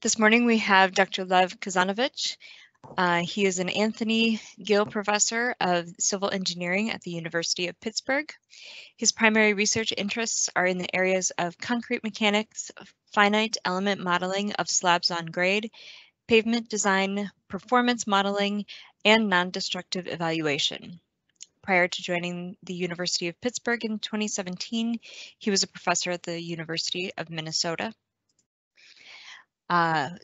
This morning we have Dr. Lev Kazanovich. He is an Anthony Gill Professor of Civil Engineering at the University of Pittsburgh. His primary research interests are in the areas of concrete mechanics, finite element modeling of slabs on grade, pavement design, performance modeling, and non-destructive evaluation. Prior to joining the University of Pittsburgh in 2017, he was a professor at the University of Minnesota.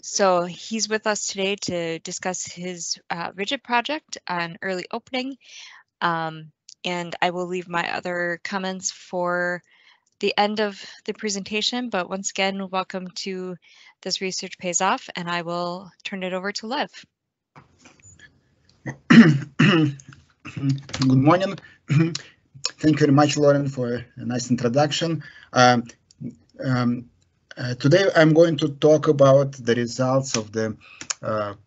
So he's with us today to discuss his rigid project on early opening, and I will leave my other comments for the end of the presentation, but once again, welcome to This Research Pays Off, and I will turn it over to Lev. Good morning. Thank you very much, Lauren, for a nice introduction. Today, I'm going to talk about the results of the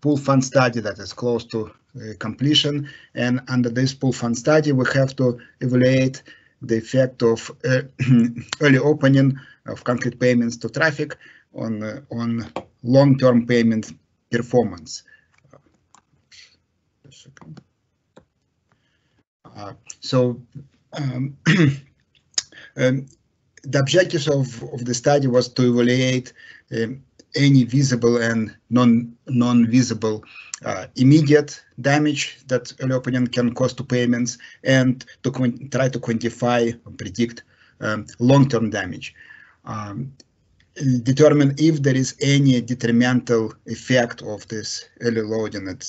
pool fund study that is close to completion. And under this pool fund study, we have to evaluate the effect of early opening of concrete payments to traffic on long-term payment performance. The objectives of the study was to evaluate any visible and non-visible immediate damage that early opening can cause to payments, and to try to quantify and predict long-term damage. Determine if there is any detrimental effect of this early loading at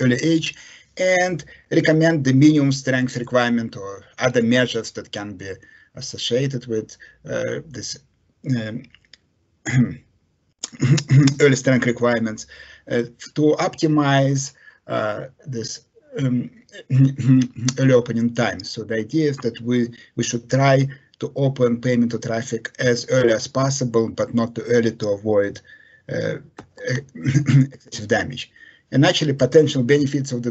early age, and recommend the minimum strength requirement or other measures that can be associated with this early strength requirements to optimize this early opening time. So the idea is that we should try to open payment to traffic as early as possible, but not too early to avoid excessive damage. And actually, potential benefits of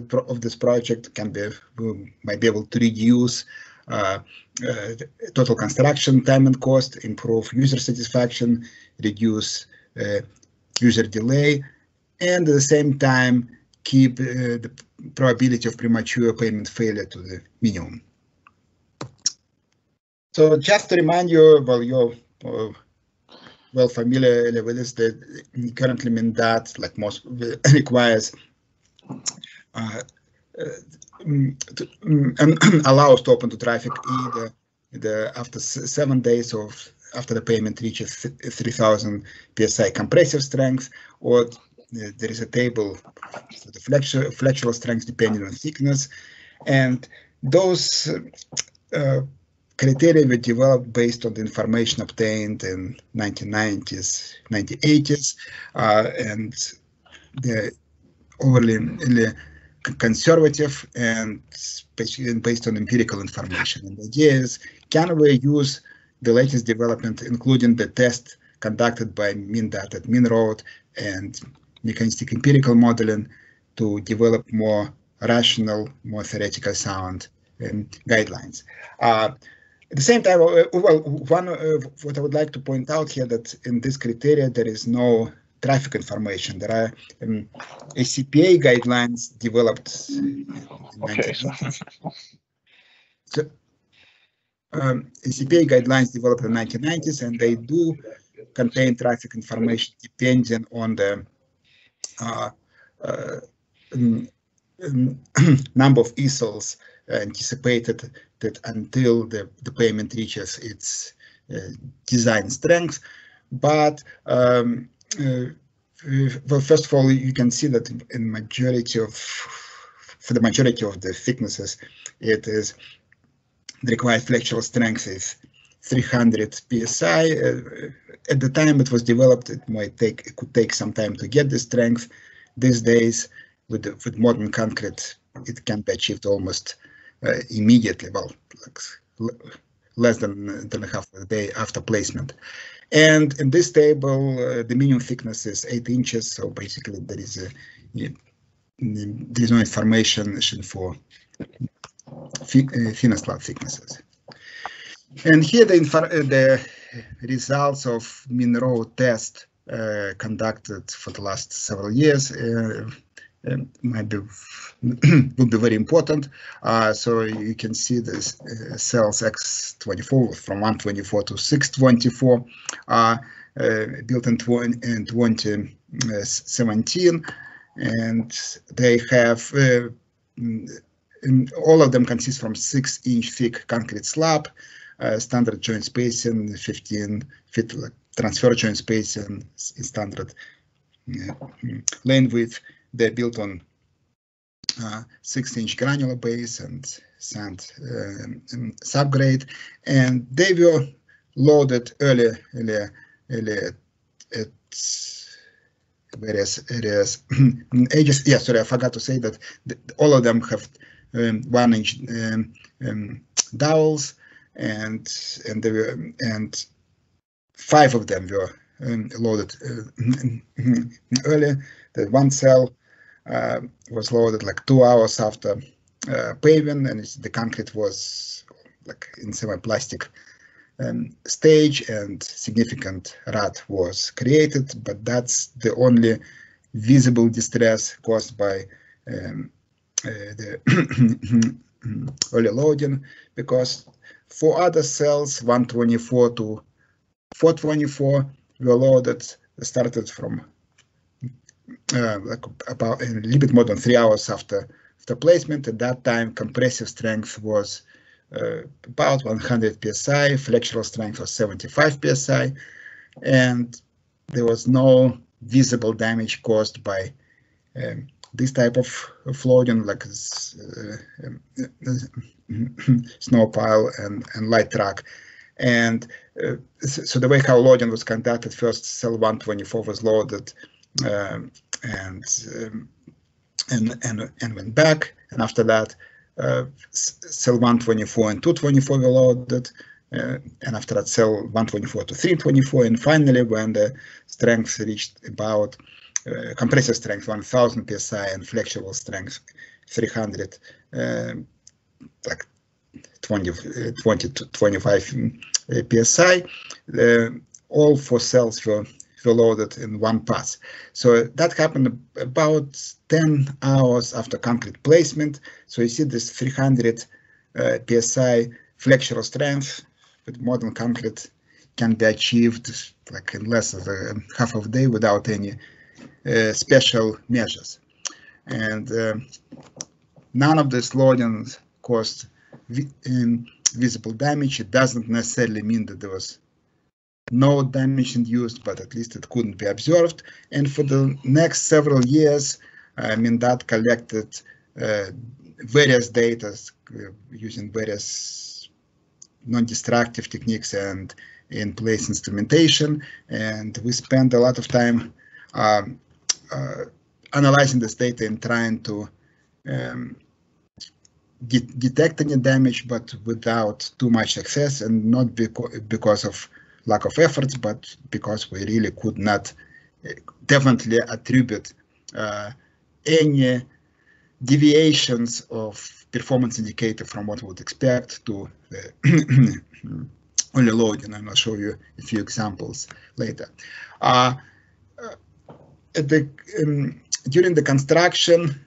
this project can be, we might be able to reduce total construction time and cost, improve user satisfaction, reduce user delay, and at the same time keep the probability of premature payment failure to the minimum. So just to remind you, well, you're well familiar with this, that currently MnDOT, like most, requires and allows to open to traffic either after 7 days of after the payment reaches 3,000 psi compressive strength, or there is a table for the flexural strength depending on thickness, and those criteria were developed based on the information obtained in 1990s, 1980s, and the overly conservative and based on empirical information. And the idea is, can we use the latest development, including the test conducted by MnDOT at MnRoad and mechanistic empirical modeling, to develop more rational, more theoretical sound guidelines. At the same time, well, what I would like to point out here, that in this criteria there is no traffic information. There are ACPA guidelines developed in the 1990s. So, ACPA guidelines developed in the 1990s, and they do contain traffic information depending on the number of easels anticipated that until the payment reaches its design strength. But well, first of all, you can see that in for the majority of the thicknesses, it is the required flexural strength is 300 psi. At the time it was developed, it could take some time to get the strength. These days, with modern concrete, it can be achieved almost immediately, well, like less than half a day after placement. And in this table, the minimum thickness is 8 inches. So basically, there is no information for thinner slab thicknesses. And here the results of mean road test conducted for the last several years might be would be very important. So you can see this cells X24 from 124 to 624 built in 2017, and they have all of them consist from 6-inch thick concrete slab, standard joint spacing, 15 feet transfer joint spacing, standard lane width. They're built on 6-inch granular base and sand subgrade, and they were loaded earlier at various areas. Ages. Yeah, sorry, I forgot to say that all of them have 1-inch dowels, and 5 of them were loaded earlier. The one cell was loaded like 2 hours after paving, and the concrete was like in semi-plastic stage, and significant rot was created, but that's the only visible distress caused by the early loading, because for other cells 124 to 424 were loaded, started from like about a little bit more than 3 hours after placement. At that time, compressive strength was about 100 psi, flexural strength was 75 psi, and there was no visible damage caused by this type of loading, like snow pile and light truck. And so the way how loading was conducted, first cell 124 was loaded and went back, and after that cell 124 and 224 were loaded, and after that cell 124 to 324, and finally when the strength reached about compressive strength 1000 psi and flexural strength 300, like 20 to 25 psi, all 4 cells were loaded in one pass. So that happened about 10 hours after concrete placement. So you see this 300 psi flexural strength with modern concrete can be achieved like in less than half of a day without any special measures. And none of this loading caused visible damage. It doesn't necessarily mean that there was no damage induced, but at least it couldn't be observed. And for the next several years, MnDOT collected various data using various non-destructive techniques and in-place instrumentation, and we spent a lot of time analyzing this data and trying to detect any damage, but without too much success, and not because of lack of efforts, but because we really could not definitely attribute any deviations of performance indicator from what we would expect to only loading, and I'll show you a few examples later. During the construction,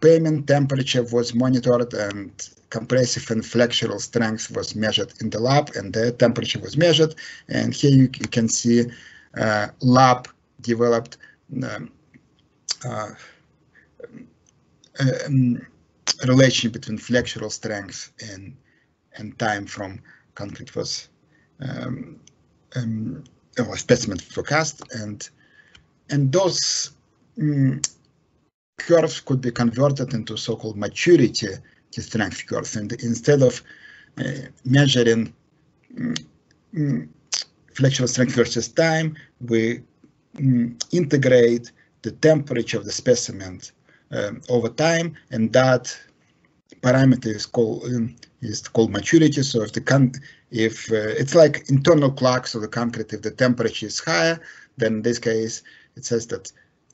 pavement temperature was monitored, and compressive and flexural strength was measured in the lab, and the temperature was measured. And here you can see lab developed relation between flexural strength and time from concrete was specimen forecast, and those curves could be converted into so-called maturity strength curves, and instead of measuring flexural strength versus time, we integrate the temperature of the specimen over time, and that parameter is called maturity. So if it's like internal clocks of the concrete, if the temperature is higher, then in this case it says that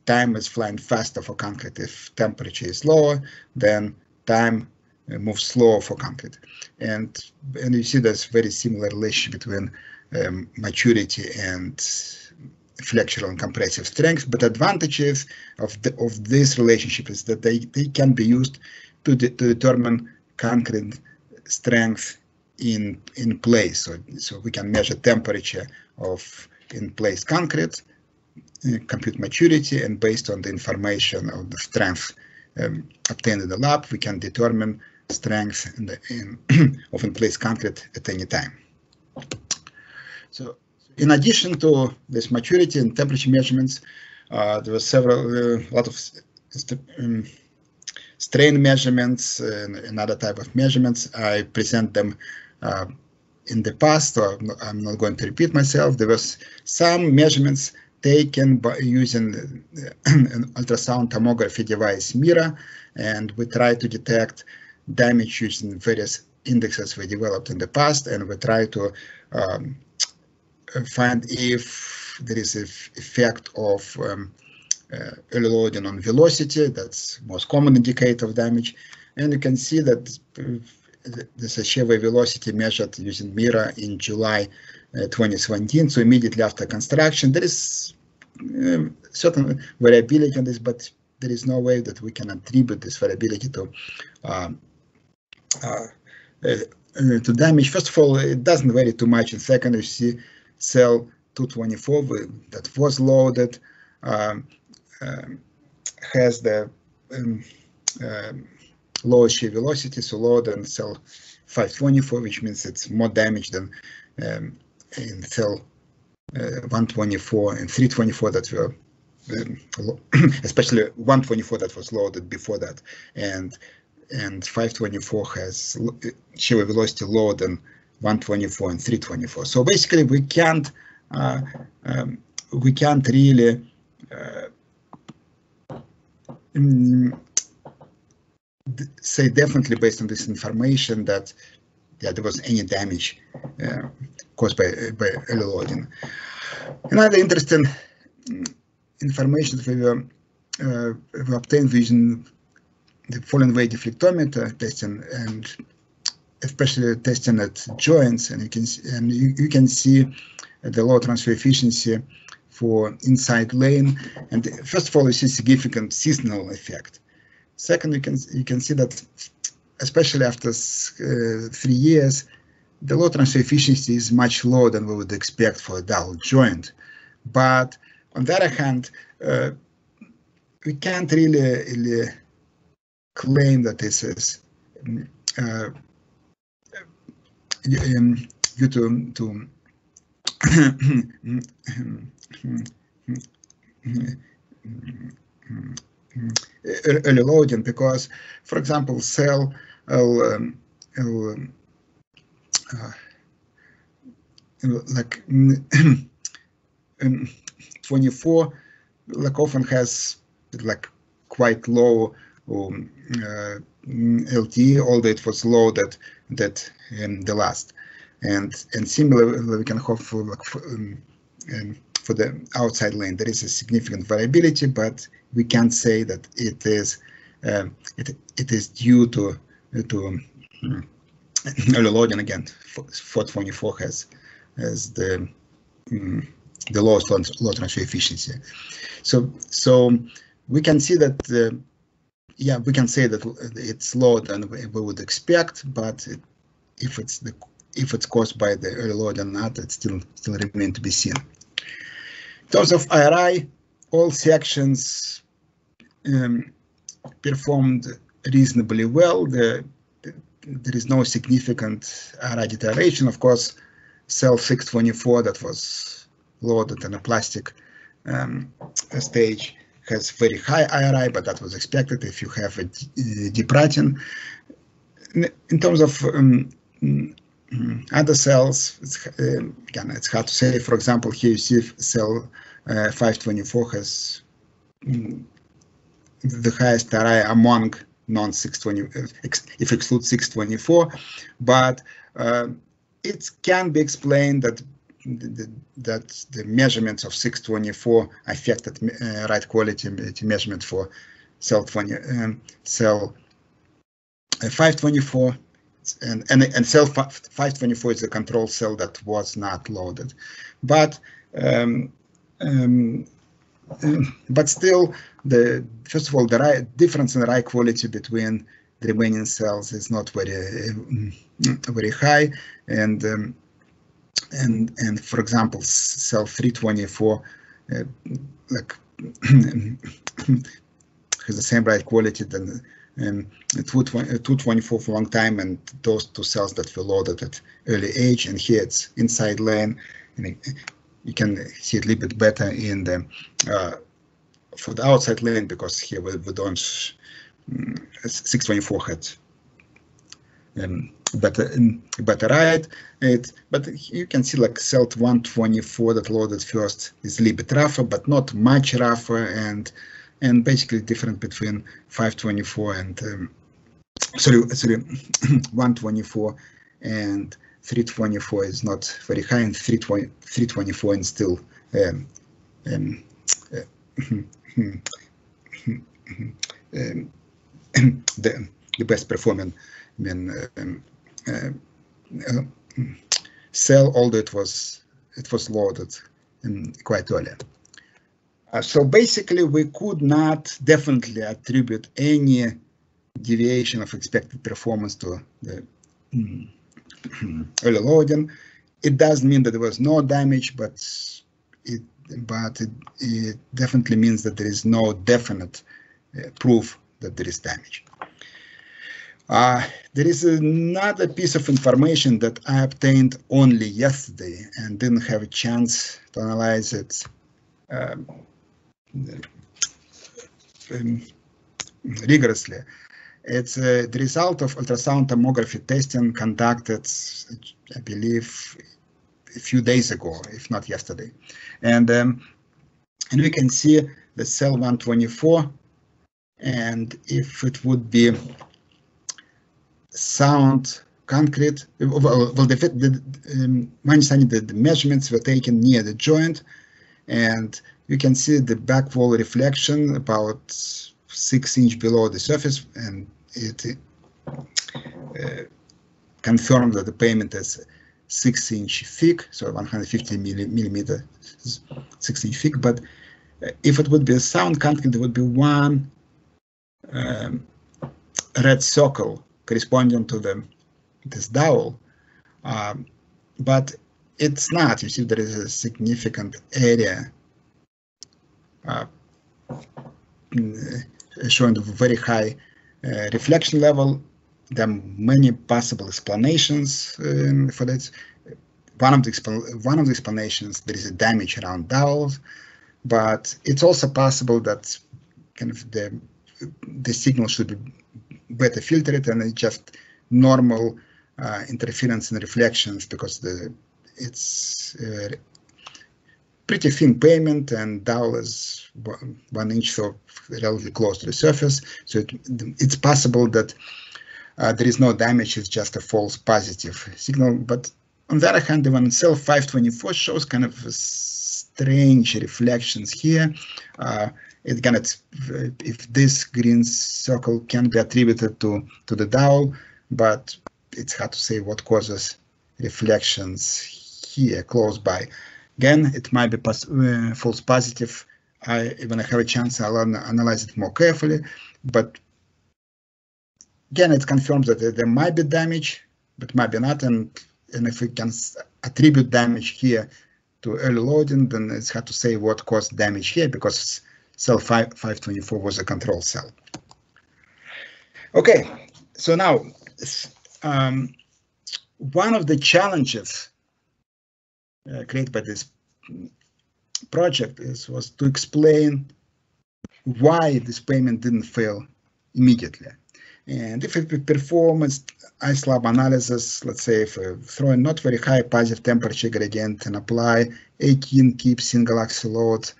time is flying faster for concrete. If temperature is lower, then time move slow for concrete. And you see there's very similar relationship between maturity and flexural and compressive strength. But advantages of this relationship is that they can be used to determine concrete strength in place. So we can measure temperature of in place concrete, compute maturity, and based on the information of the strength obtained in the lab, we can determine strength of in place concrete at any time. So in addition to this maturity and temperature measurements, there were a lot of strain measurements and another type of measurements. I present them in the past, so I'm not going to repeat myself. There was some measurements taken by using an ultrasound tomography device MIRA, and we try to detect damage using various indexes we developed in the past, and we try to find if there is an effect of early loading on velocity. That's most common indicator of damage. And you can see that there's a shear wave velocity measured using MIRA in July 2017, so immediately after construction. There is certain variability on this, but there is no way that we can attribute this variability to damage. First of all, it doesn't vary too much. In second, you see cell 224 that was loaded has the lower shear velocity, so lower than cell 524, which means it's more damage than in cell 124 and 324 that were, especially 124 that was loaded before that, and 524 has shear velocity lower than 124 and 324. So basically, we can't really say definitely based on this information that there was any damage caused by early loading. Another interesting information that we obtained using the fallen weight deflectometer testing, and especially testing at joints, and you can see the low transfer efficiency for inside lane. And first of all, you see significant seasonal effect. Second, you can see that especially after 3 years, the low transfer efficiency is much lower than we would expect for a dull joint. But on the other hand, we can't really claim that this is due to early loading, because, for example, cell like 24 like often has like quite low LT, although it was loaded that the last, and similarly we can hope for like for the outside lane there is a significant variability, but we can't say that it is due to early loading. Again, 424 has the lowest low transfer efficiency. So we can see that we can say that it's lower than we would expect, but if it's caused by the early load or not, it still remains to be seen. In terms of IRI, all sections performed reasonably well. There is no significant IRI deterioration. Of course, cell 624 that was loaded in a plastic stage has very high IRI, but that was expected if you have a deprating. In terms of other cells, again, it's hard to say. For example, here you see cell 524 has the highest IRI among non-620, if exclude 624, but it can be explained that the measurements of 624 affected right quality measurement for cell 524, and cell 524 is a control cell that was not loaded, but still, first of all, the difference in write quality between the remaining cells is not very high, and for example, cell 324 like has the same write quality than 224 for a long time, and those two cells that were loaded at early age, and here it's inside lane, and you can see it a little bit better in the for the outside lane, because here we don't 624 had better write it, but you can see like cell 124 that loaded first is a little bit rougher, but not much rougher, and basically different between 524 and 124 and 324 is not very high, and 324 is still the best performing cell, although it was loaded quite early. So basically, we could not definitely attribute any deviation of expected performance to the early loading. It doesn't mean that there was no damage, but it definitely means that there is no definite proof that there is damage. There is another piece of information that I obtained only yesterday and didn't have a chance to analyze it rigorously. It's the result of ultrasound tomography testing conducted, I believe, a few days ago, if not yesterday, and we can see the cell 124, and if it would be sound concrete, well, my understanding that the measurements were taken near the joint, and you can see the back wall reflection about 6 inches below the surface, and it confirmed that the pavement is 6 inch thick, so 150 millimeter, 6 inch thick. But if it would be a sound concrete, there would be one red circle corresponding to this dowel, but it's not. You see, there is a significant area showing a very high reflection level. There are many possible explanations for that. One of the explanations, there is a damage around dowels, but it's also possible that kind of the signal should be better filtered, and it's just normal interference and reflections, because it's pretty thin pavement, and dowel is 1 inch, so relatively close to the surface. So it's possible that there is no damage, it's just a false positive signal. But on the other hand, even cell 524 shows kind of strange reflections here. If this green circle can be attributed to the dowel, but it's hard to say what causes reflections here close by. Again, it might be false positive. When I have a chance, I'll analyze it more carefully. But again, it confirms that there might be damage, but might be not. And if we can attribute damage here to early loading, then it's hard to say what caused damage here, because cell 524 was a control cell. Okay, so now one of the challenges created by this project was to explain why this pavement didn't fail immediately. And if we perform an ice-lab analysis, let's say if we throw a not very high positive temperature gradient and apply 18 kip single axle load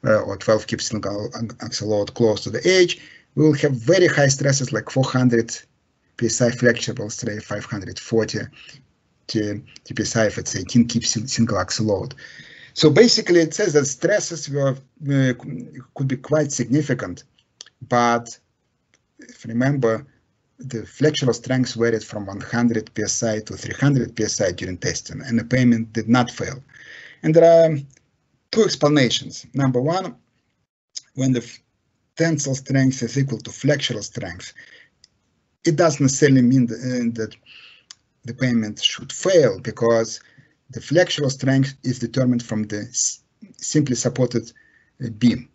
or 12 kip single axle load close to the edge, we will have very high stresses like 400 psi flexible stress, 540 psi if it's 18 kip single axle load. So basically, it says that stresses could be quite significant, but if you remember, the flexural strength varied from 100 psi to 300 psi during testing, and the pavement did not fail. And there are two explanations. Number one, when the tensile strength is equal to flexural strength, it doesn't necessarily mean that the pavement should fail, because the flexural strength is determined from the simply supported beam.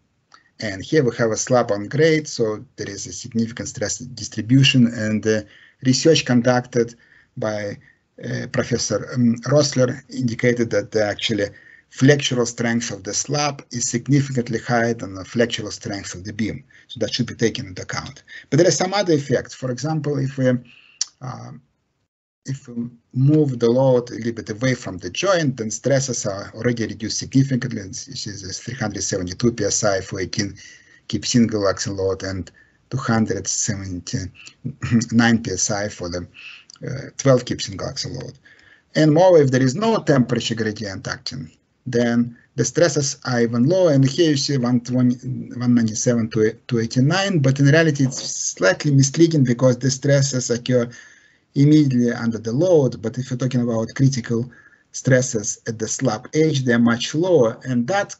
And here we have a slab on grade, so there is a significant stress distribution, and the research conducted by Professor Rossler indicated that the actually flexural strength of the slab is significantly higher than the flexural strength of the beam. So that should be taken into account. But there are some other effects. For example, if we move the load a little bit away from the joint, then stresses are already reduced significantly. This is 372 psi for 18 kip single axle load and 279 psi for the 12 kip single axle load. And moreover, if there is no temperature gradient acting, then the stresses are even lower. And here you see 197 to 289, but in reality it's slightly misleading because the stresses occur immediately under the load. But if you're talking about critical stresses at the slab edge, they're much lower, and that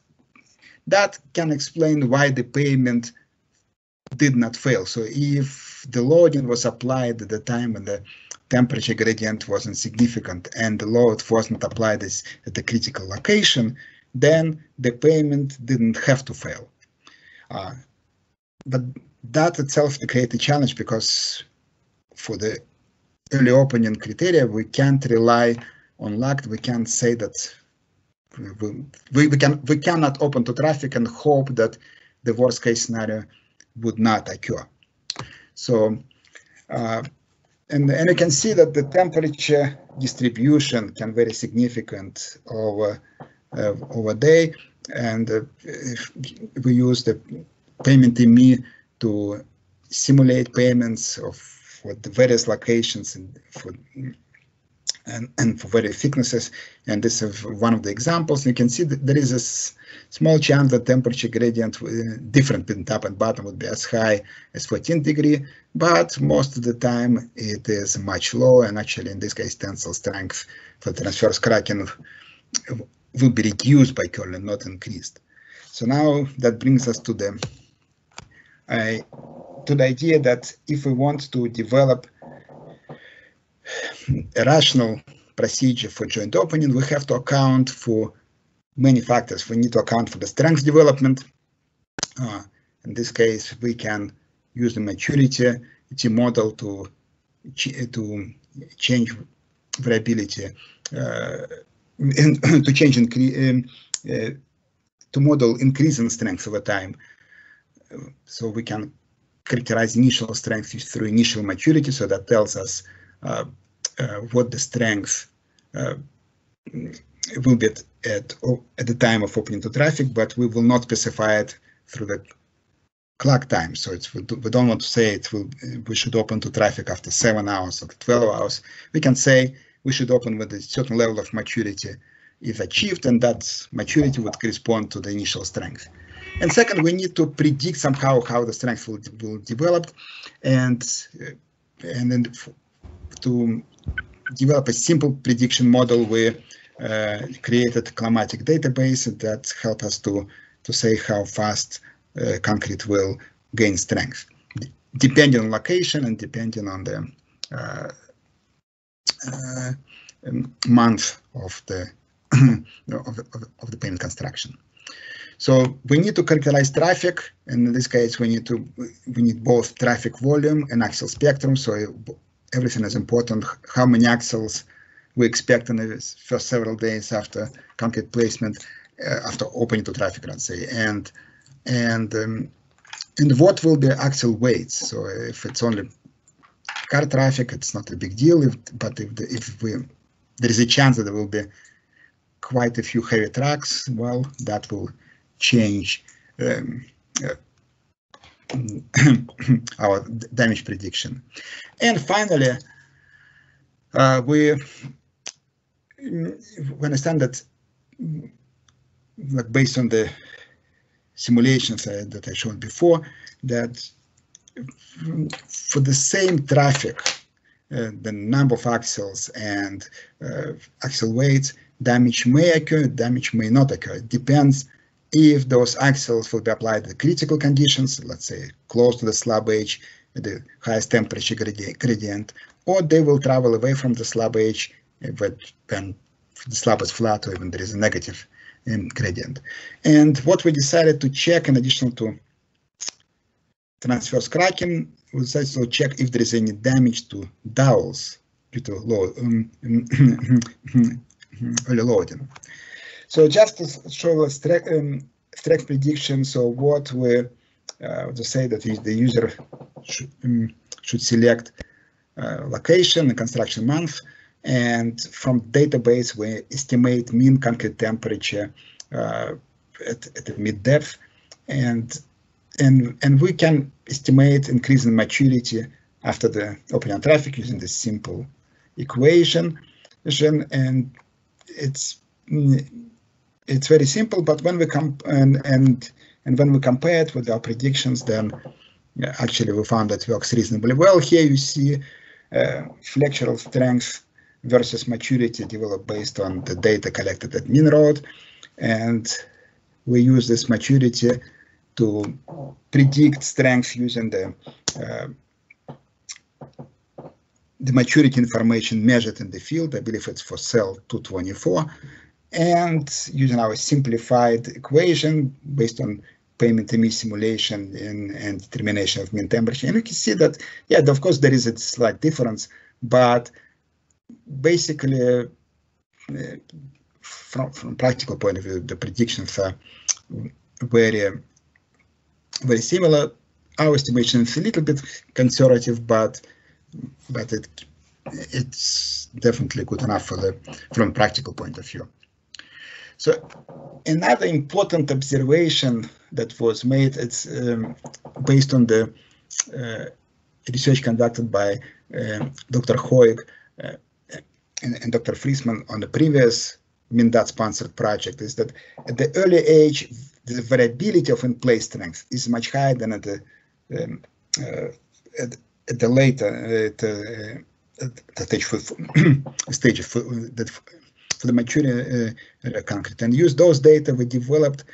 can explain why the pavement did not fail. So if the loading was applied at the time when the temperature gradient wasn't significant and the load was not applied at the critical location, then the pavement didn't have to fail. But that itself creates a challenge, because for the early opening criteria, we can't rely on luck. We can't say that we cannot open to traffic and hope that the worst case scenario would not occur. So, and you can see that the temperature distribution can vary significant over day, and if we use the pavement ME to simulate pavements for the various locations and for various thicknesses, and this is one of the examples. You can see that there is a small chance that temperature gradient different between top and bottom would be as high as 14 degrees, but most of the time it is much lower, and actually in this case tensile strength for transverse cracking will be reduced by curling, not increased. So now that brings us to the idea that if we want to develop a rational procedure for joint opening, we have to account for many factors. We need to account for the strength development. In this case, we can use the maturity model to change variability, to model increase in strength over time. So we can characterize initial strength through initial maturity, so that tells us what the strength will be at the time of opening to traffic, but we will not specify it through the clock time. So we don't want to say we should open to traffic after 7 hours or 12 hours. We can say we should open with a certain level of maturity is achieved, and that maturity would correspond to the initial strength. And second, we need to predict somehow how the strength will develop, and then to develop a simple prediction model, we created a climatic database that help us to say how fast concrete will gain strength, depending on location and depending on the month of the of the pavement construction. So we need to characterize traffic, and in this case we need both traffic volume and axial spectrum. So everything is important. How many axles we expect in the first several days after concrete placement, after opening to traffic, let's say, and what will be axle weights. So if it's only car traffic, it's not a big deal. But if there is a chance that there will be quite a few heavy trucks, well, that will change our damage prediction. And finally, we understand that, like, based on the simulations that I showed before, that for the same traffic, the number of axles and axle weights, damage may occur, damage may not occur. It depends if those axles will be applied at critical conditions, let's say close to the slab edge, at the highest temperature gradient, or they will travel away from the slab edge when the slab is flat or even there is a negative gradient. And what we decided to check, in addition to transverse cracking, we decided to check if there is any damage to dowels due to early loading. So just to show a strength prediction, so what we to say that the user should select location and construction month, and from database we estimate mean concrete temperature at the mid depth, and we can estimate increase in maturity after the opening traffic using this simple equation, and it's very simple. But when we when we compare it with our predictions, then actually we found that it works reasonably well. Here you see flexural strength versus maturity developed based on the data collected at Minrod, and we use this maturity to predict strength using the maturity information measured in the field. I believe it's for cell 224, and using our simplified equation based on payment ME simulation and determination of mean temperature. And you can see that, yeah, of course there is a slight difference, but basically from practical point of view, the predictions are very similar. Our estimation is a little bit conservative, but it's definitely good enough from a practical point of view. So another important observation that was made, it's based on the research conducted by Dr. Hoig and Dr. Friesman on the previous MinDOT-sponsored project, is that at the early age, the variability of in-place strength is much higher than at the later stage for the mature concrete. And use those data, we developed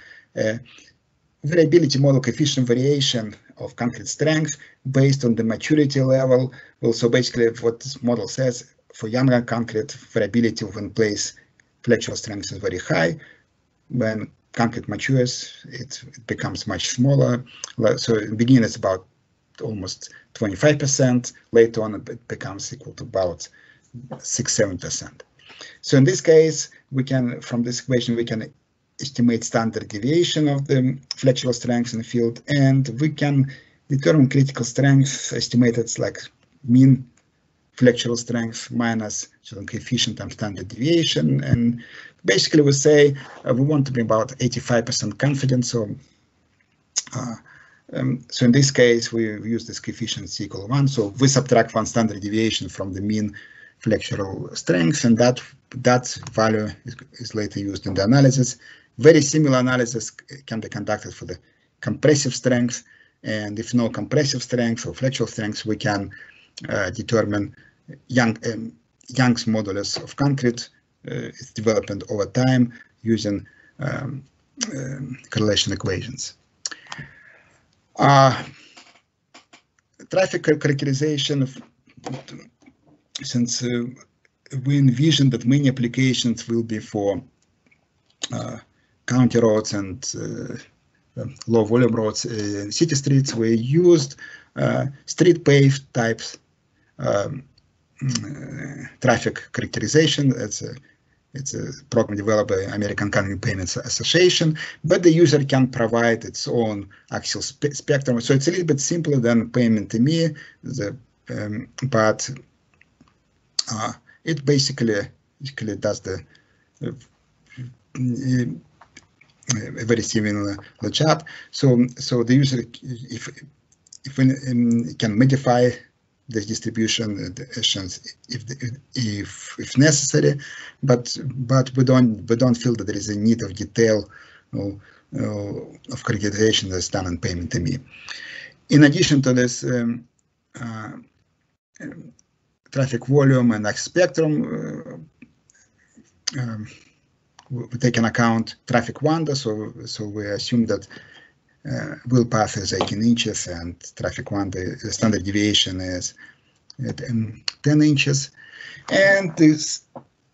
variability model coefficient variation of concrete strength based on the maturity level. Well, so basically what this model says, for younger concrete, variability of in-place flexural strength is very high. When concrete matures, it becomes much smaller. So in the beginning, it's about almost 25%. Later on, it becomes equal to about 6-7%. So in this case, we can, from this equation, we can estimate standard deviation of the flexural strength in the field, and we can determine critical strength, estimated like mean flexural strength minus coefficient times standard deviation. And basically we say we want to be about 85% confident. So so in this case, we use this coefficient equal 1. So we subtract one standard deviation from the mean flexural strength, and that value is later used in the analysis. Very similar analysis can be conducted for the compressive strength, and if no compressive strength or flexural strength, we can determine Young's modulus of concrete, its development over time using correlation equations. Traffic characterization, since we envision that many applications will be for county roads and low volume roads, city streets, we used street paved types traffic characterization. It's a program developed by American Concrete Payments Association, but the user can provide its own axial spectrum. So it's a little bit simpler than payment ME, but it basically does the a very similar job. So the user, if we can modify this distribution if necessary, but we don't feel that there is a need of detail of characterization that's done in payment ME. In addition to this traffic volume and X spectrum, we take into account traffic wanda, so we assume that wheel path is 18 inches and traffic wanda standard deviation is 10 inches. And this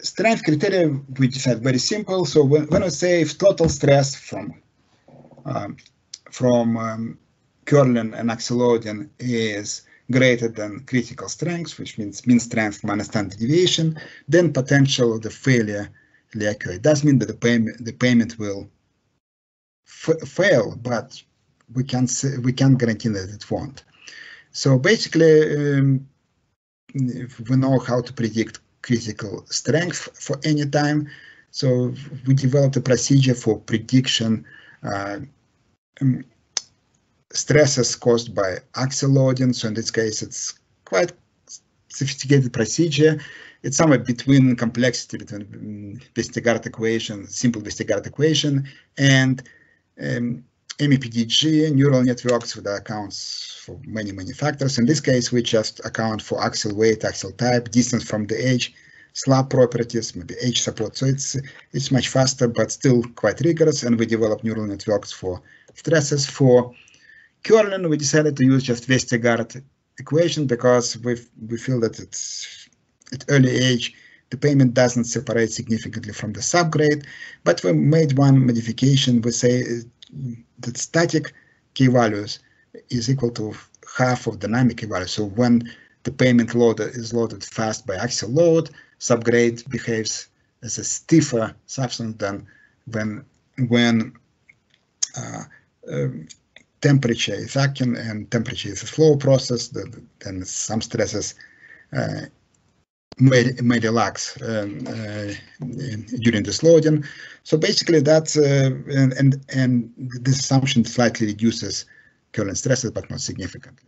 strength criteria we decide very simple. So when we say if total stress from curling and axial loading is greater than critical strength, which means mean strength minus standard deviation, then potential of the failure will occur. It does mean that the payment will fail, but we can't guarantee that it won't. So basically, if we know how to predict critical strength for any time, so we developed a procedure for prediction stresses caused by axial loading. So in this case, it's quite sophisticated procedure. It's somewhere between complexity between Westergaard equation, simple Westergaard equation, and MEPDG neural networks that accounts for many factors. In this case, we just account for axial weight, axial type, distance from the edge, slab properties, maybe edge support. So it's much faster, but still quite rigorous. And we develop neural networks for stresses. For curling, we decided to use just Westergaard equation because we feel that it's at early age the payment doesn't separate significantly from the subgrade. But we made one modification. We say that static k-values is equal to half of dynamic k-values. So when the payment load is loaded fast by axial load, subgrade behaves as a stiffer substance than when temperature is acting and temperature is a slow process. Then some stresses may relax during this loading. So basically that's and this assumption slightly reduces curling stresses, but not significantly.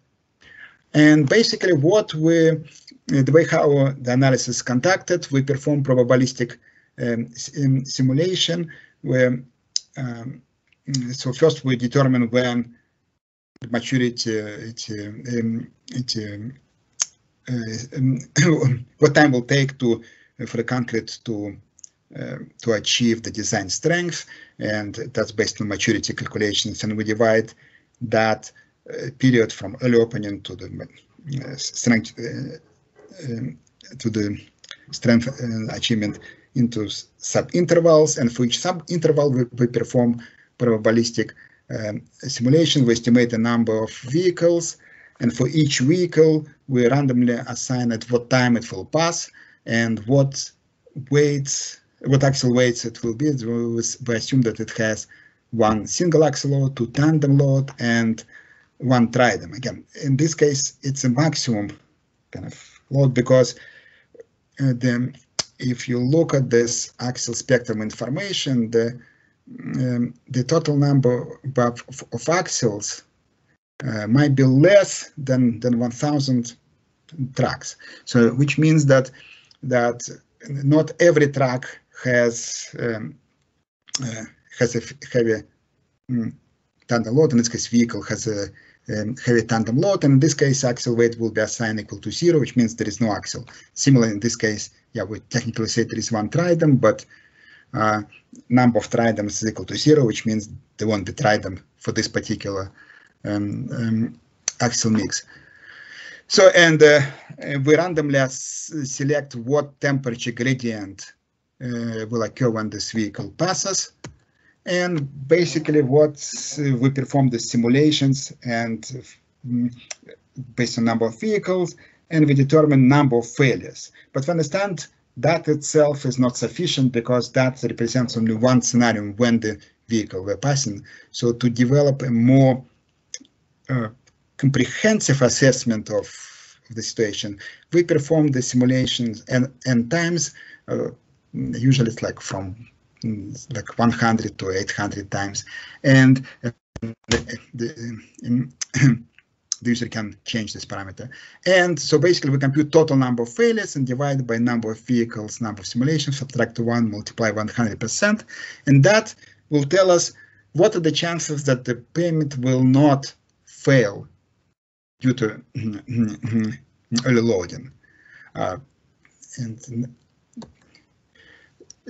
And basically the way how the analysis is conducted, we perform probabilistic simulation where so first we determine when the maturity what time will take for the concrete to achieve the design strength, and that's based on maturity calculations, and we divide that period from early opening to the strength achievement into sub-intervals, and for each sub-interval we perform probabilistic simulation. We estimate the number of vehicles, and for each vehicle we randomly assign at what time it will pass and what axial weights it will be. We assume that it has one single axial load, two tandem load, and one tridem. Again, in this case, it's a maximum kind of load because if you look at this axial spectrum information, the total number of axials might be less than 1,000 tracks. So, which means that not every track has a heavy tandem load. In this case, vehicle has a heavy tandem load, and in this case, axial weight will be assigned equal to 0, which means there is no axial. Similarly, in this case, yeah, we technically say there is one tridem, but number of tridems is equal to 0, which means there won't be tridem for this particular axial mix. So, and we randomly select what temperature gradient will occur when this vehicle passes. And basically we perform the simulations and based on number of vehicles, and we determine number of failures. But we understand that itself is not sufficient because that represents only one scenario when the vehicle were passing. So to develop a more comprehensive assessment of the situation, we perform the simulations and times. Usually it's like from 100 to 800 times, and the user can change this parameter. And so basically we compute total number of failures and divide by number of vehicles, number of simulations, subtract 1, multiply 100%, and that will tell us what are the chances that the payment will not fail due to early loading. And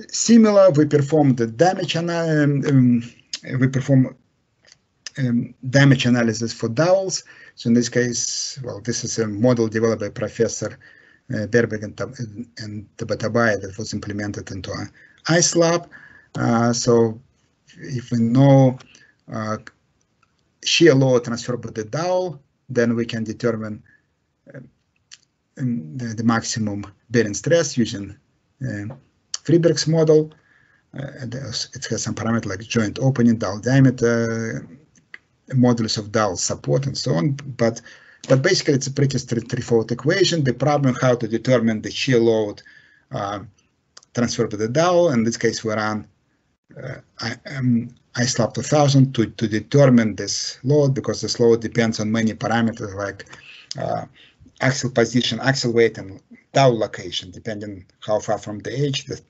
similar, we perform the damage damage analysis for dowels. So in this case, well, this is a model developed by Professor Berberg and Tabatabai that was implemented into an ice lab. So if we know shear load transferred by the dowel, then we can determine the maximum bearing stress using Friedberg's model. It has some parameters like joint opening, dowel diameter, modulus of dowel support, and so on. But basically, it's a pretty straightforward equation. The problem how to determine the shear load transferred by the dowel. In this case, we run iSlab 2000 to determine this load, because this load depends on many parameters like axial position, axial weight, and dowel location. Depending how far from the edge, the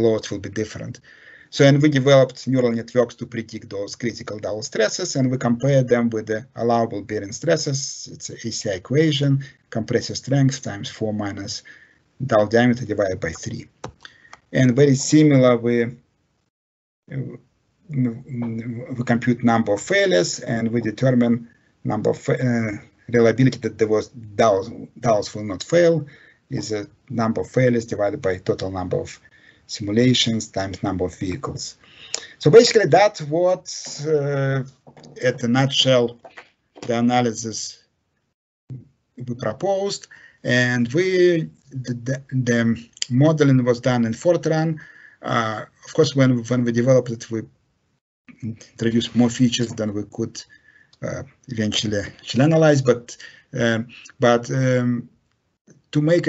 loads will be different. So, and we developed neural networks to predict those critical dowel stresses, and we compare them with the allowable bearing stresses. It's an ACI equation, compressive strength times 4 minus dowel diameter divided by 3. And very similar, we compute number of failures, and we determine number of reliability that there was dowels will not fail is a number of failures divided by total number of simulations times number of vehicles. So basically that's what, at a nutshell, the analysis we proposed, and the modeling was done in Fortran. Of course, when we developed it, we introduced more features than we could eventually analyze, but to make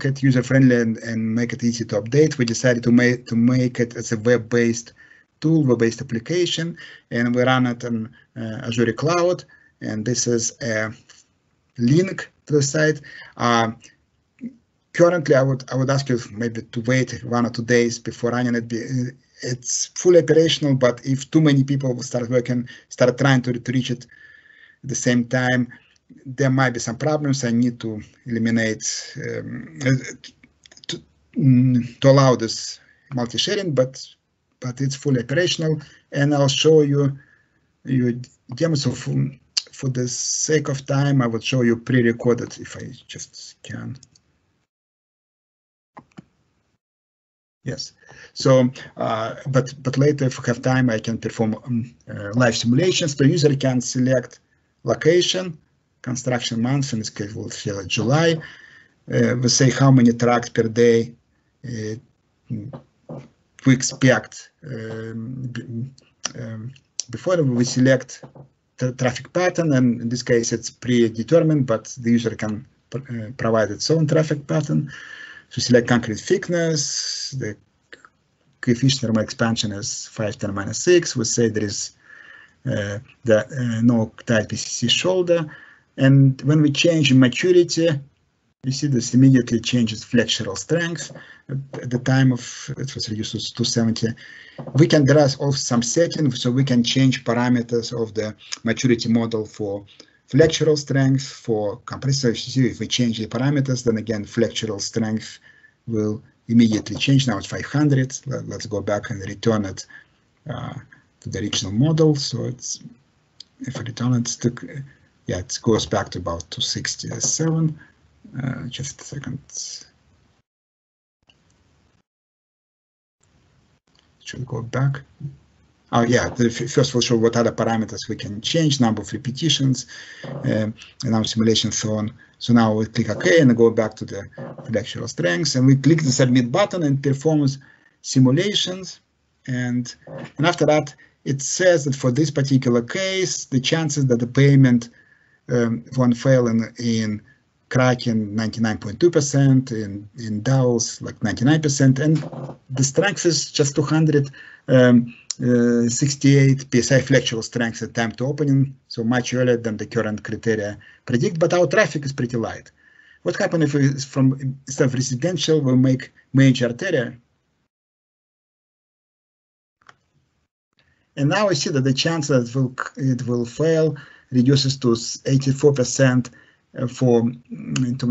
it user-friendly and make it easy to update, we decided to make it as a web-based tool, web-based application, and we run it on Azure Cloud. And this is a link to the site. Currently, I would ask you maybe to wait 1 or 2 days before running it. It's fully operational, but if too many people start trying to reach it at the same time, there might be some problems. I need to eliminate to allow this multi-sharing, but it's fully operational, and I'll show you demos. So for the sake of time, I would show you pre-recorded if I just can. Yes. So, but later, if we have time, I can perform live simulations. The user can select location, construction month. In this case, we'll select July. We say how many trucks per day we expect. Before we select the traffic pattern, and in this case, it's predetermined, but the user can provide its own traffic pattern. So select concrete thickness, the coefficient thermal expansion is 5⁻⁻⁶. We say there is no tight PCC shoulder. And when we change maturity, you see this immediately changes flexural strength. At the time of it was reduced to 270. We can there are also some settings, so we can change parameters of the maturity model for flexural strength, for compressor. If we change the parameters, then again flexural strength will immediately change. Now it's 500. Let's go back and return it to the original model. So it's if I return it to, yeah, it goes back to about 267. Just a second. Should go back. Oh yeah, first we'll show what other parameters we can change, number of repetitions, and our simulation so on. So now we click OK and go back to the flexural strengths, and we click the submit button and performs simulations. And after that, it says that for this particular case, the chances that the payment won't fail in cracking 99.2%, in dowels like 99%, and the strength is just 268 psi flexural strength at time to opening, so much earlier than the current criteria predict, but our traffic is pretty light. What happens if we, instead of residential, we make major arterial? And now I see that the chance that it will fail reduces to 84% for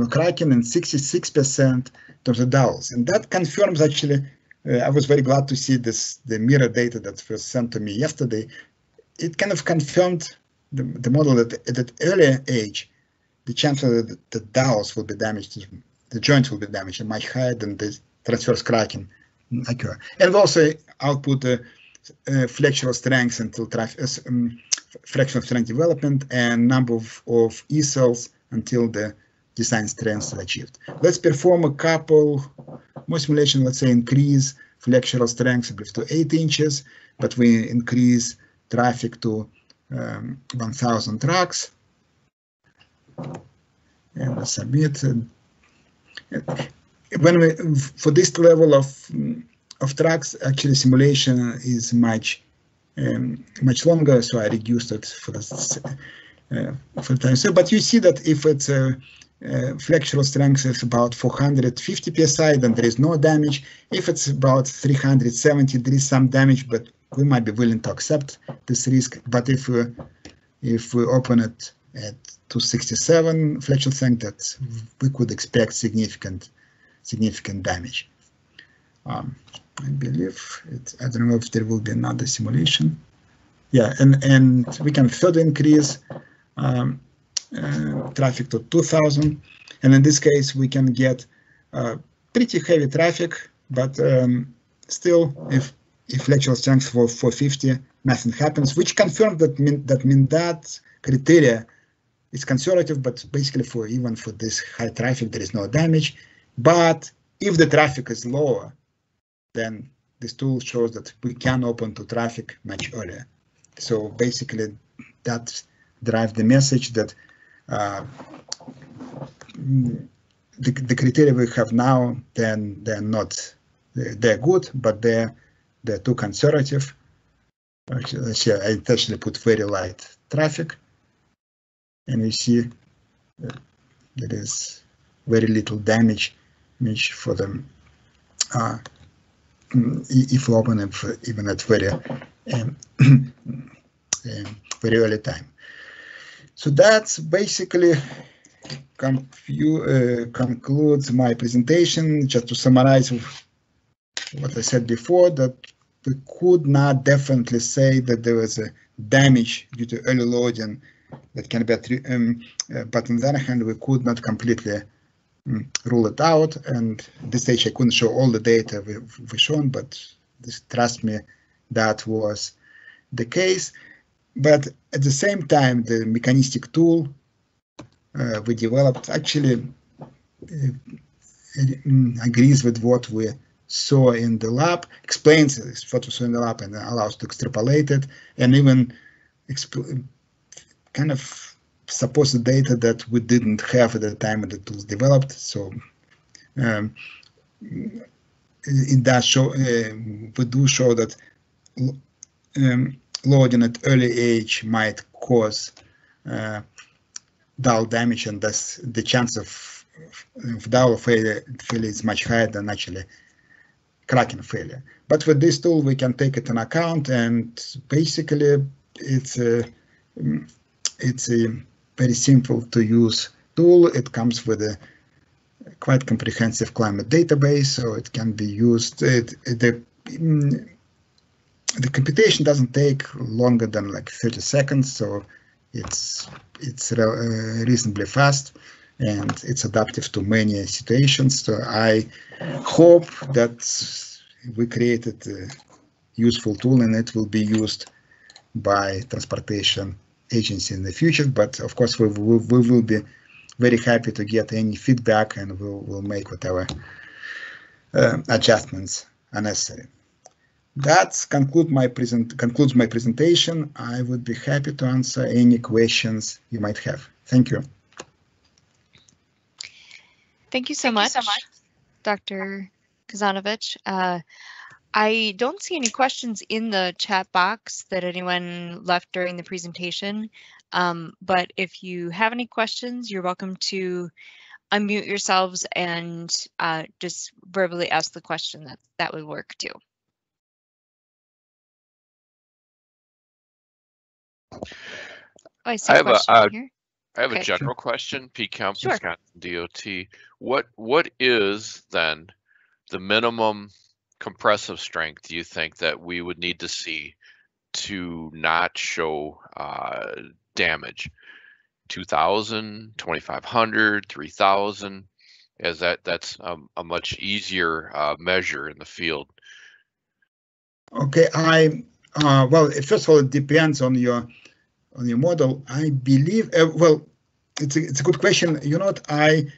Kraken and 66% in terms of DAOs. And that confirms actually, I was very glad to see the mirror data that was sent to me yesterday. It kind of confirmed the model that at that earlier age, the chance that the DAOs will be damaged, the joints will be damaged, are much higher than the transverse cracking occur. And we also output flexural strength until fractional strength development and number of E cells until the design strengths are achieved. Let's perform a couple more simulation. Let's say increase flexural strength to 8 inches, but we increase traffic to 1,000 tracks. And submit. When we for this level of tracks, actually simulation is much longer, so I reduced it for the time. So, but you see that if it's flexural strength is about 450 psi, then there is no damage. If it's about 370, there is some damage, but we might be willing to accept this risk. But if we open it at 267 flexural strength, that we could expect significant damage. I believe it. I don't know if there will be another simulation. Yeah, and we can further increase traffic to 2,000, and in this case we can get pretty heavy traffic, but still, if flexural strength for 450, nothing happens, which confirms that criteria is conservative, but basically even for this high traffic there is no damage. But if the traffic is lower, then this tool shows that we can open to traffic much earlier. So basically that drives the message that the criteria we have now, then they're good, but they're too conservative. Actually, I intentionally put very light traffic, and we see there is very little damage for them if we open it even at very early time. So that's basically concludes my presentation. Just to summarize what I said before, that we could not definitely say that there was a damage due to early loading that can be, but on the other hand, we could not completely rule it out. And at this stage, I couldn't show all the data we've shown, but trust me, that was the case. But at the same time, the mechanistic tool we developed actually agrees with what we saw in the lab, explains what we saw in the lab, and allows to extrapolate it, and even kind of supports the data that we didn't have at the time when the tools developed. So it does show, we do show that loading at early age might cause DAO damage, and thus the chance of DAO failure is much higher than actually Kraken failure. But with this tool, we can take it into account, and basically it's a very simple to use tool. It comes with a quite comprehensive climate database, so it can be used. The computation doesn't take longer than like 30 seconds, so it's reasonably fast, and it's adaptive to many situations. So I hope that we created a useful tool, and it will be used by transportation agency in the future. But of course, we will be very happy to get any feedback, and we'll make whatever adjustments are necessary. That concludes my presentation. I would be happy to answer any questions you might have. Thank you. Thank you so much, Dr. Kazanovic. I don't see any questions in the chat box that anyone left during the presentation, but if you have any questions, you're welcome to unmute yourselves and just verbally ask the question. That would work too. Oh, I see a question here. I have Okay. a general question. Pete Kemp, Sure. Wisconsin DOT. What is then the minimum compressive strength do you think that we would need to see to not show damage? 2,000, 2,500, 3,000? As that's a much easier measure in the field. Okay, well, first of all, it depends on your model. I believe, well, it's a good question. You know what, I'm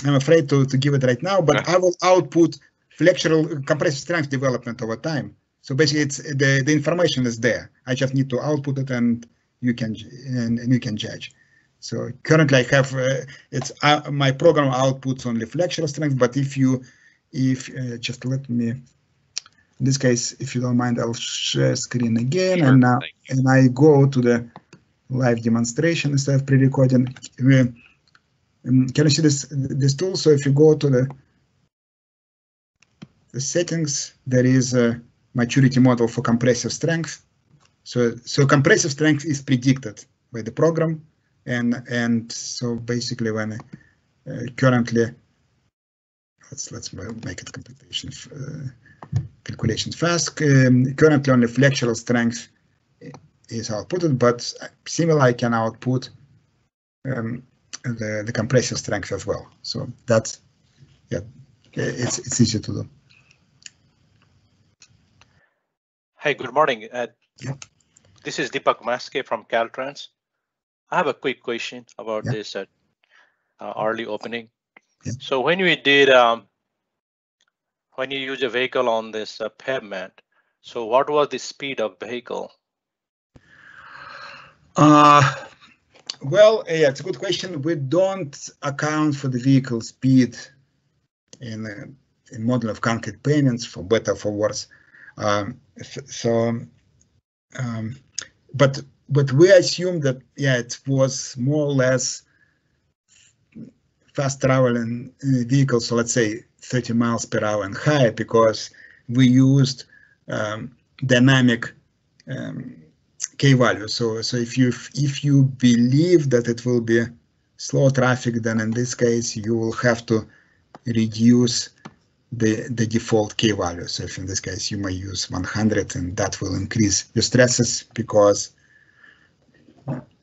afraid to give it right now, but I will output flexural compressive strength development over time. So basically, it's the information is there. I just need to output it, and you can judge. So currently, I have it's my program outputs only flexural strength. But if just let me, in this case, if you don't mind, I'll share screen again, Sure, and I go to the live demonstration instead of pre-recording. Can you see this tool? So if you go to the settings, there is a maturity model for compressive strength. So compressive strength is predicted by the program, and so basically when currently let's make it calculations fast. Currently only flexural strength is outputted, but similar I can output the compressive strength as well. So that's, yeah, it's easy to do. Hi, good morning. Yeah. This is Deepak Maske from Caltrans. I have a quick question about this early opening. Yeah. So when we did, when you use a vehicle on this pavement, so what was the speed of vehicle? Well, yeah, it's a good question. We don't account for the vehicle speed in model of concrete payments, for better or for worse. But we assume that, yeah, it was more or less fast traveling vehicles, so let's say 30 miles per hour and higher, because we used dynamic K value. So if you believe that it will be slow traffic, then in this case you will have to reduce the default K value. So if in this case you may use 100, and that will increase your stresses because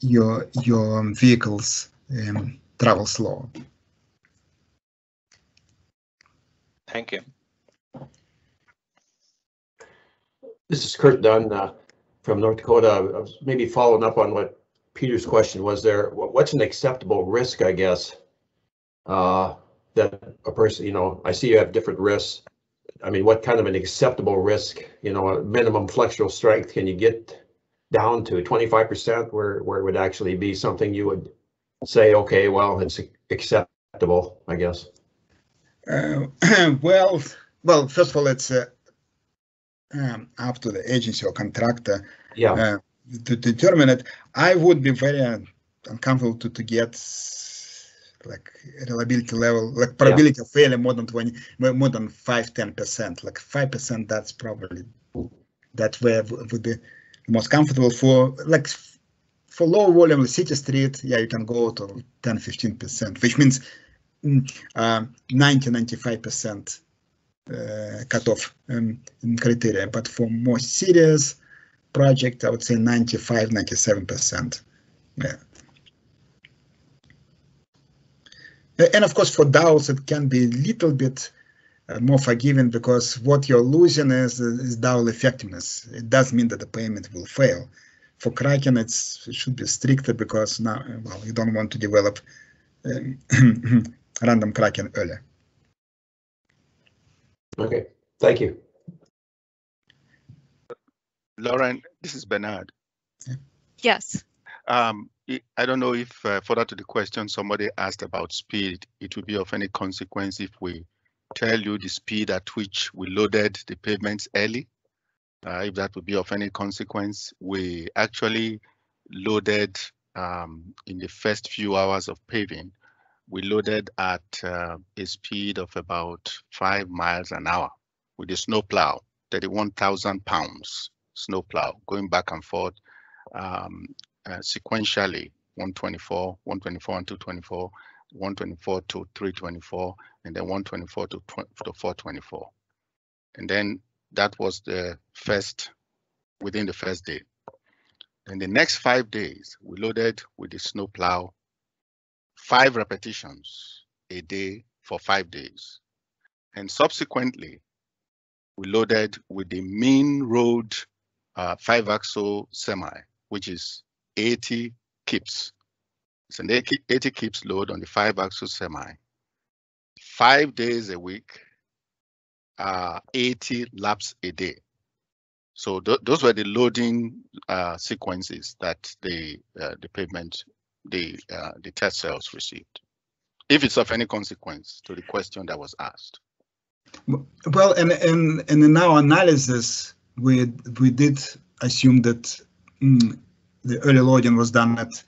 your vehicles travel slow. Thank you. This is Kurt Dunn from North Dakota. I was maybe following up on what Peter's question was there. What's an acceptable risk, I guess, that a person, you know, I see you have different risks. I mean, what kind of an acceptable risk, you know, a minimum flexural strength can you get down to 25% where it would actually be something you would say, okay, well, it's acceptable, I guess. Well, first of all, it's up to the agency or contractor to determine it. I would be very uncomfortable to get like reliability level, like probability of failure more than 5-10%. Like 5%, that's probably that way would be most comfortable for, like, for low volume city street. Yeah, you can go to 10-15%, which means 90-95% cutoff criteria. But for more serious project, I would say 95-97%. Yeah. And of course, for DAOs, it can be a little bit more forgiving, because what you're losing is DAO effectiveness. It does mean that the payment will fail. For Kraken, it should be stricter, because now, well, you don't want to develop random Kraken earlier. Okay, thank you. Lauren, this is Bernard. Yes. I don't know if further to the question somebody asked about speed, it would be of any consequence if we tell you the speed at which we loaded the pavements early. If that would be of any consequence, we actually loaded in the first few hours of paving, we loaded at a speed of about 5 miles an hour with a snowplow, 31,000 pounds snowplow going back and forth sequentially 124, 124 and 224, 124 to 324, and then 124 to 424. And then that was the first, within the first day. And the next 5 days, we loaded with the snowplow 5 repetitions a day for 5 days. And subsequently, we loaded with the mean road 5-axle semi, which is 80 kips. It's an 80 kips load on the 5-axle semi. 5 days a week, 80 laps a day. So those were the loading sequences that the pavement, the test cells received. If it's of any consequence to the question that was asked. Well, and in our analysis, we did assume that the early loading was done at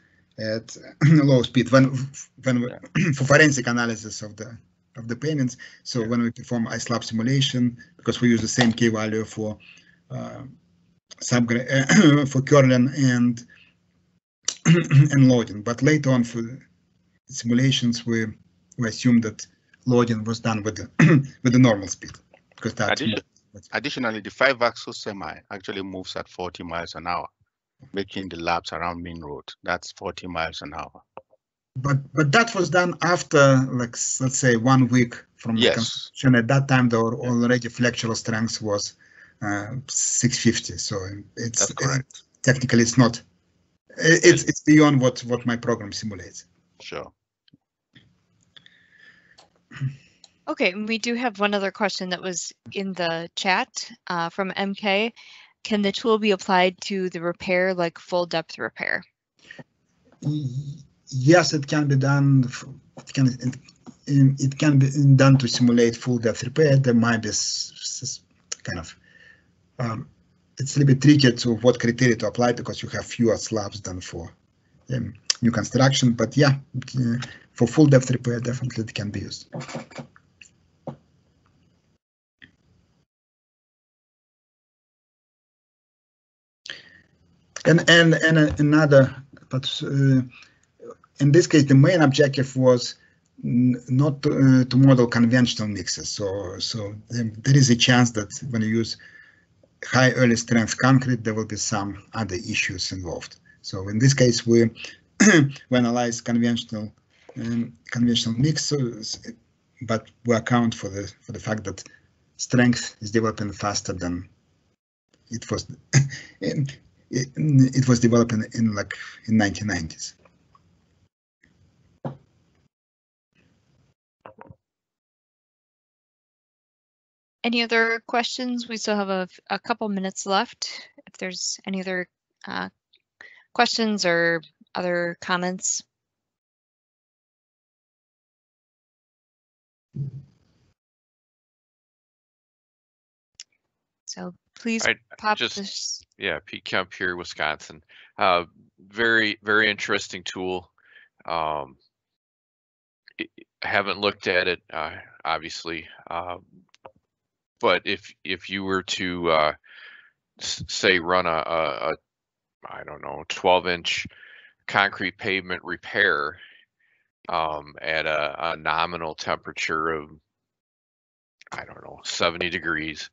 low speed when for forensic analysis of the payments. So when we perform iSLAB simulation, because we use the same K value for for curling and loading, but later on for simulations we assume that loading was done with the normal speed, because that. Additionally, the 5-axle semi actually moves at 40 miles an hour, making the laps around Main Road. That's 40 miles an hour. But that was done after, like, let's say 1 week from the construction. At that time, already flexural strength was 650. So it's technically it's not. It's beyond what my program simulates. Sure. Okay, we do have one other question that was in the chat from MK. Can the tool be applied to the repair, like full depth repair? Yes, it can be done. It can be done to simulate full depth repair. There might be kind of it's a little bit tricky to what criteria to apply, because you have fewer slabs than for new construction. But yeah, for full depth repair, definitely it can be used. And another, but in this case, the main objective was not to model conventional mixes. So there is a chance that when you use high early strength concrete, there will be some other issues involved. So in this case, we analyze conventional mixes, but we account for the fact that strength is developing faster than it was. It was developed in 1990s. Any other questions? We still have a couple minutes left. If there's any other questions or other comments. So please pop this. Yeah, Pete Kemp here, Wisconsin. Very, very interesting tool. I haven't looked at it, obviously, but if you were to say run a I don't know 12-inch concrete pavement repair at a nominal temperature of, I don't know, 70 degrees,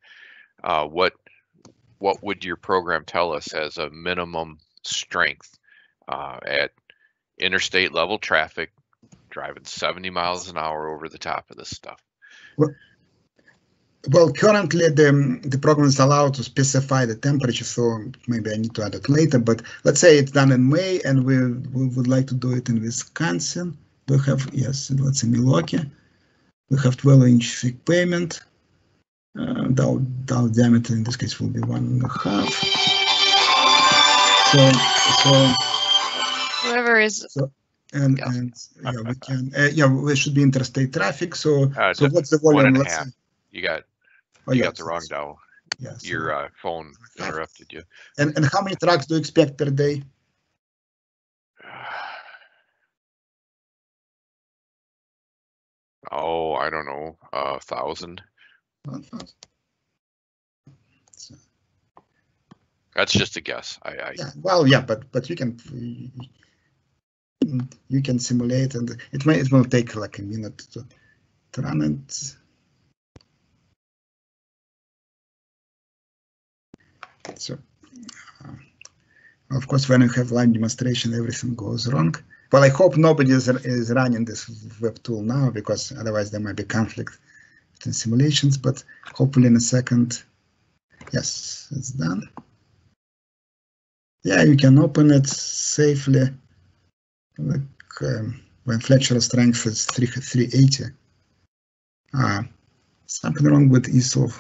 what would your program tell us as a minimum strength at interstate level traffic, driving 70 miles an hour over the top of this stuff? Well, currently the program is allowed to specify the temperature, so maybe I need to add it later. But let's say it's done in May, and we would like to do it in Wisconsin. We have, yes, let's say Milwaukee. We have 12-inch thick pavement. Down diameter in this case will be 1.5. So whoever is. And yeah, we can. We should be interstate traffic. So what's the volume? Let's see. You got the wrong dial. Yes. Your phone interrupted you. And how many trucks do you expect per day? Oh, I don't know, 1,000. 1,000. That's just a guess. Yeah, well, yeah, but you can simulate, and it will take like a minute to run it. So, of course, when you have live demonstration, everything goes wrong. Well, I hope nobody is running this web tool now, because otherwise there might be conflict between simulations, but hopefully in a second. Yes, it's done. Yeah, you can open it safely. Like when flexural strength is 380. Something wrong with ESOL.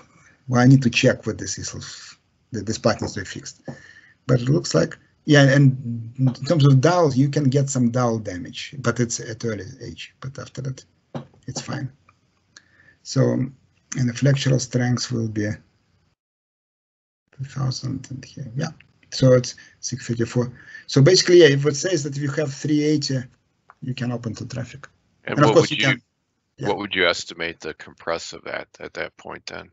Well, I need to check with this ESOL. This patterns were fixed. But it looks like, yeah, and in terms of dull, you can get some dull damage, but it's at early age. But after that, it's fine. So, and the flexural strength will be 2000 and here, yeah. So it's 634. So basically, yeah, if it says that if you have 380, you can open to traffic. And of what course would you can. Yeah. What would you estimate the compressive at that point then?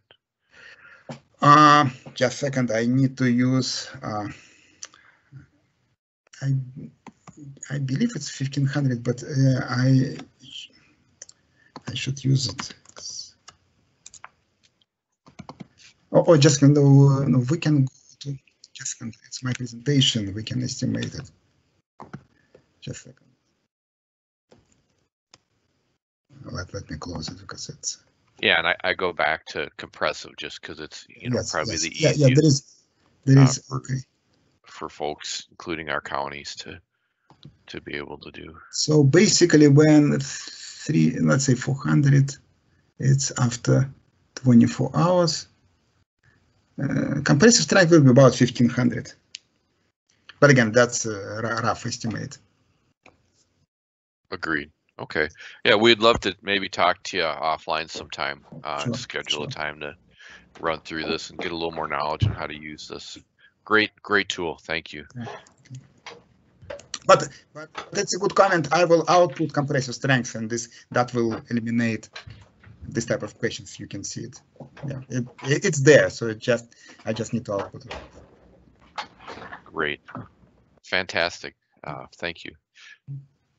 Just a second. I need to use. I believe it's 1500, but I should use it. Oh, just no, we can go to. Just it's my presentation. We can estimate it. Just a second. Let me close it because it's. Yeah, and I go back to compressive just because it's Yes, probably yes. the Yeah, easiest. there is okay. For folks, including our counties, to be able to do. So basically, when let's say 400, it's after 24 hours. Compressive strength will be about 1500. But again, that's a rough estimate. Agreed. Okay. Yeah, we'd love to maybe talk to you offline sometime, Sure, schedule a sure. time to run through this and get a little more knowledge on how to use this. Great tool. Thank you. But that's a good comment. I will output compressive strength, and that will eliminate this type of questions. You can see it. Yeah, it's there. So I just need to output it. Great. Fantastic. Thank you.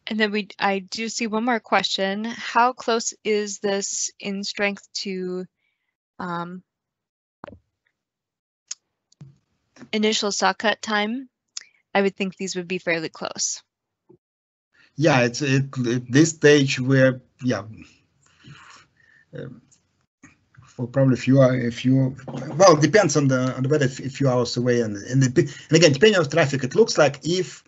And then I do see one more question. How close is this in strength to initial saw cut time? I would think these would be fairly close. Yeah, it's at this stage where, yeah, for probably a few, well, it depends on the weather, a few hours away, and again, depending on traffic, it looks like if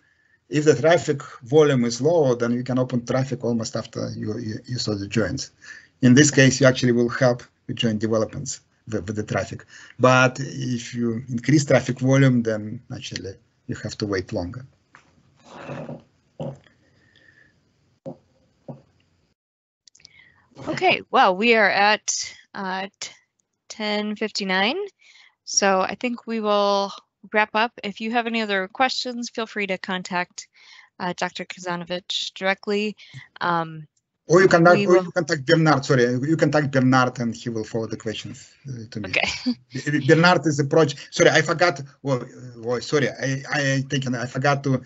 the traffic volume is low, then you can open traffic almost after you saw the joints. In this case, you actually will help with joint developments with the traffic. But if you increase traffic volume, then actually you have to wait longer. Okay, well, we are at 10:59, so I think we will wrap up. If you have any other questions, feel free to contact Dr. Kazanovic directly. Or you can contact Bernard. Sorry, you contact Bernard, and he will forward the questions to me. Okay. Bernard is a project. Sorry, I forgot. Sorry, I forgot to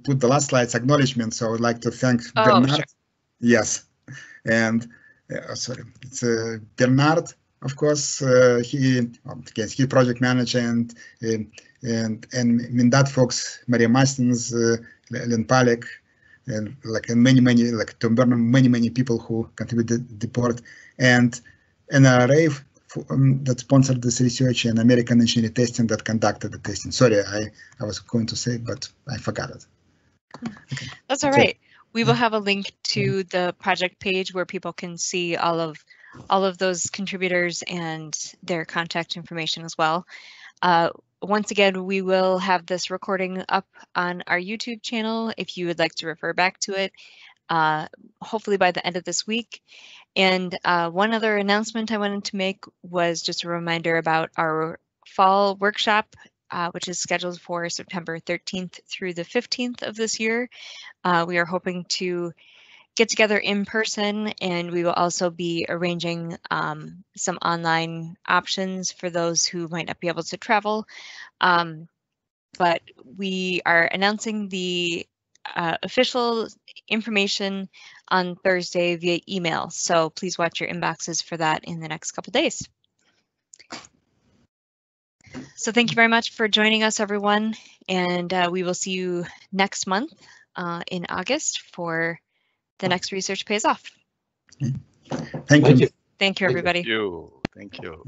put the last slide's acknowledgement. So I would like to thank Bernard. Sure. Yes, and sorry, it's Bernard. Of course, he's project manager, and Mindat folks, Maria Mastins, Len Palek, and like Tom Burnham, many people who contributed the report, and NRA that sponsored this research, and American Engineering Testing that conducted the testing. Sorry, I was going to say it, but I forgot it. Okay. That's all right. We will have a link to the project page where people can see all of those contributors and their contact information as well. Once again, we will have this recording up on our YouTube channel if you would like to refer back to it, hopefully by the end of this week. And one other announcement I wanted to make was just a reminder about our fall workshop, which is scheduled for September 13th through the 15th of this year. We are hoping to get together in person, and we will also be arranging some online options for those who might not be able to travel. But we are announcing the official information on Thursday via email. So please watch your inboxes for that in the next couple days. So thank you very much for joining us, everyone. And we will see you next month in August for the next Research Pays Off. Thank you. Thank you, everybody. Thank you. Thank you.